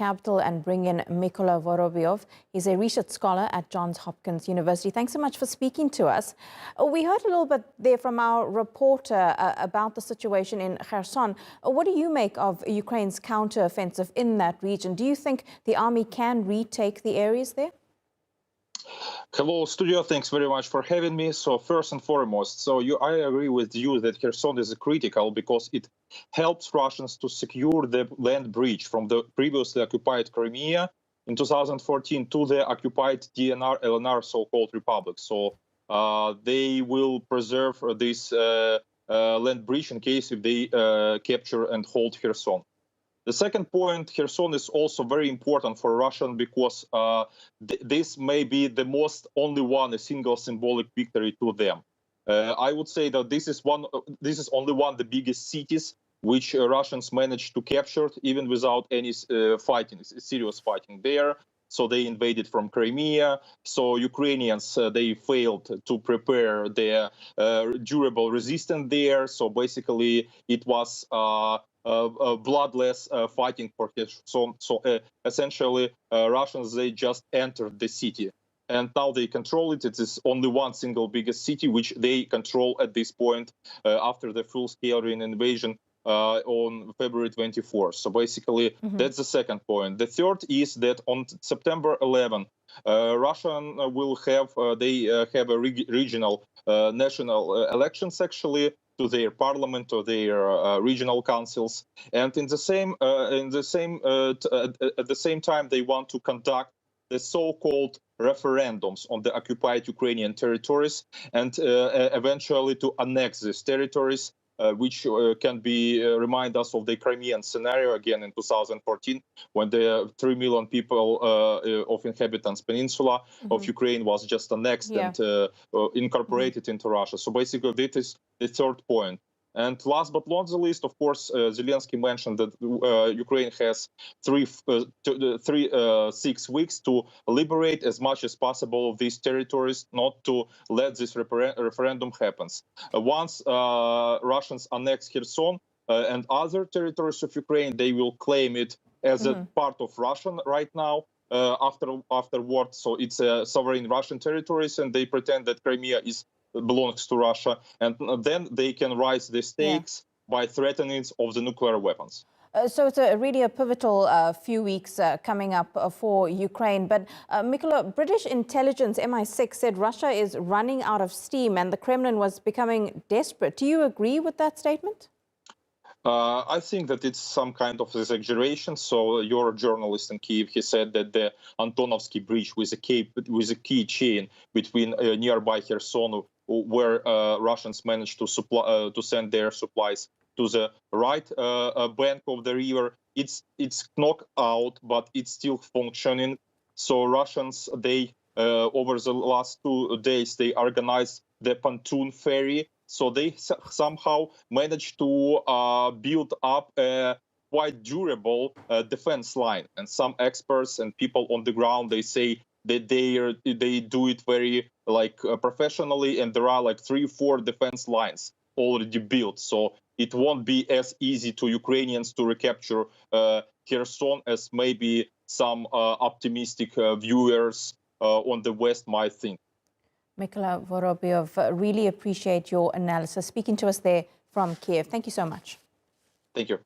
capital and bring in Mykola Vorobiov. He's a research scholar at Johns Hopkins University. Thanks so much for speaking to us. We heard a little bit there from our reporter about the situation in Kherson. What do you make of Ukraine's counteroffensive in that region? Do you think the army can retake the areas there? Hello, studio. Thanks very much for having me. So first and foremost, I agree with you that Kherson is critical because it helps Russians to secure the land bridge from the previously occupied Crimea in 2014 to the occupied DNR, LNR, so-called republic. So they will preserve this land bridge in case if they capture and hold Kherson. The second point, Kherson is also very important for Russia because this may be the a single symbolic victory to them. I would say that this is only one of the biggest cities which Russians managed to capture, even without any serious fighting there. So they invaded from Crimea. So Ukrainians, they failed to prepare their durable resistance there. So basically, it was bloodless fighting for Kherson. So essentially, Russians, they just entered the city. And now they control it. It is only one single biggest city, which they control at this point after the full-scale invasion on February 24th. So basically, that's the second point. The third is that on September 11, Russia will have a regional national elections actually to their parliament, to their regional councils, and at the same time they want to conduct the so-called referendums on the occupied Ukrainian territories and eventually to annex these territories. Which can remind us of the Crimean scenario again in 2014, when the 3 million people of inhabitants peninsula of Ukraine was just annexed and incorporated into Russia. So basically, this is the third point. And last but not the least, of course, Zelenskyy mentioned that Ukraine has 6 weeks to liberate as much as possible of these territories, not to let this referendum happen. Once Russians annex Kherson and other territories of Ukraine, they will claim it as a part of Russia right now. Afterwards, so it's a sovereign Russian territories, and they pretend that Crimea belongs to Russia, and then they can rise the stakes by threatening of the nuclear weapons. So it's really a pivotal few weeks coming up for Ukraine. But Mykola, British intelligence MI6 said Russia is running out of steam and the Kremlin was becoming desperate. Do you agree with that statement? I think that it's some kind of exaggeration. So your journalist in Kyiv, he said that the Antonovsky bridge with a key chain between nearby Kherson, where Russians managed to send their supplies to the right bank of the river, it's knocked out, but it's still functioning. So Russians, they over the last 2 days, they organized the pontoon ferry. So they somehow managed to build up a quite durable defense line. And some experts and people on the ground, they say that they do it very professionally, and there are 3 or 4 defense lines already built. So it won't be as easy to Ukrainians to recapture Kherson as maybe some optimistic viewers on the West might think. Mykola Vorobiov, really appreciate your analysis. Speaking to us there from Kiev. Thank you so much. Thank you.